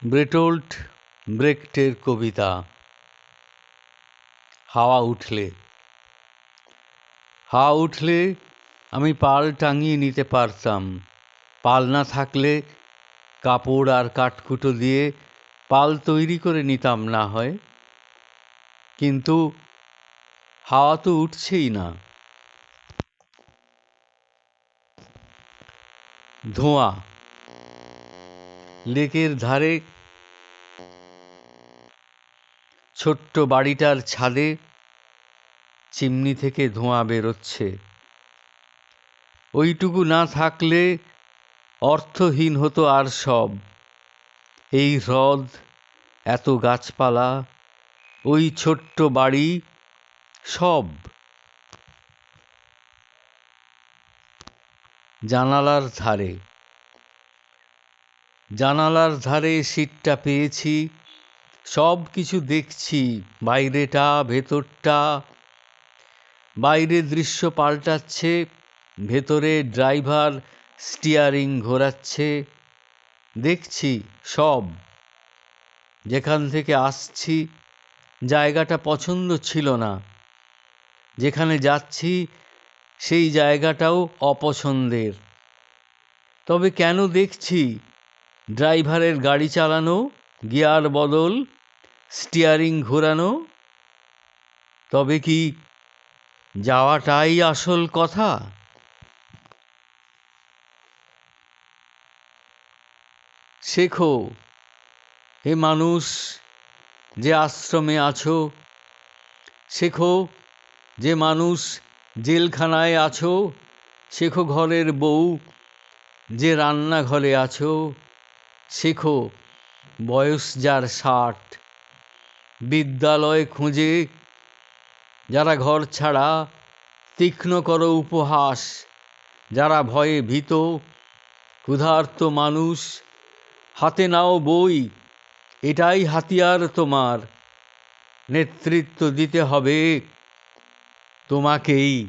বেটোল্ট ব্রেখটের কবিতা হাওয়া উঠলে। হাওয়া উঠলে আমি পাল টাঙিয়ে নিতে পারতাম। পাল না থাকলে কাপড় আর কাঠকুটো দিয়ে পাল তৈরি করে নিতাম না হয়। কিন্তু হাওয়া তো উঠছেই না। ধোঁয়া লেকের ধারে ছোট্ট বাড়িটার ছাদে চিমনি থেকে ধোঁয়া বেরোচ্ছে। ওইটুকু না থাকলে অর্থহীন হতো আর সব। এই হ্রদ, এত গাছপালা, ওই ছোট্ট বাড়ি, সব। জানালার ধারে জানালার ধারে সিটটা পেয়েছি, সব কিছু দেখছি, বাইরেটা ভেতরটা। বাইরে দৃশ্য পাল্টাচ্ছে, ভেতরে ড্রাইভার স্টিয়ারিং ঘোরাচ্ছে। দেখছি সব। যেখান থেকে আসছি জায়গাটা পছন্দ ছিল না, যেখানে যাচ্ছি সেই জায়গাটাও অপছন্দের। তবে কেন দেখছি? ড্রাইভারের গাড়ি চালানো, গিয়ার বদল, স্টিয়ারিং ঘোরানো। তবে কি যাওয়াটাই আসল কথা? শেখো হে মানুষ যে আশ্রমে আছো, শেখো যে মানুষ জেলখানায় আছো, শেখো ঘরের বউ যে রান্নাঘরে আছো, শেখো বয়স যার 60, বিদ্যালয় খুঁজে যারা ঘর ছাড়া, তীক্ষ্ণ করো উপহাস যারা ভয়ে ভীত, ক্ষুধার্ত মানুষ হাতে নাও বই, এটাই হাতিয়ার তোমার। নেতৃত্ব দিতে হবে তোমাকেই।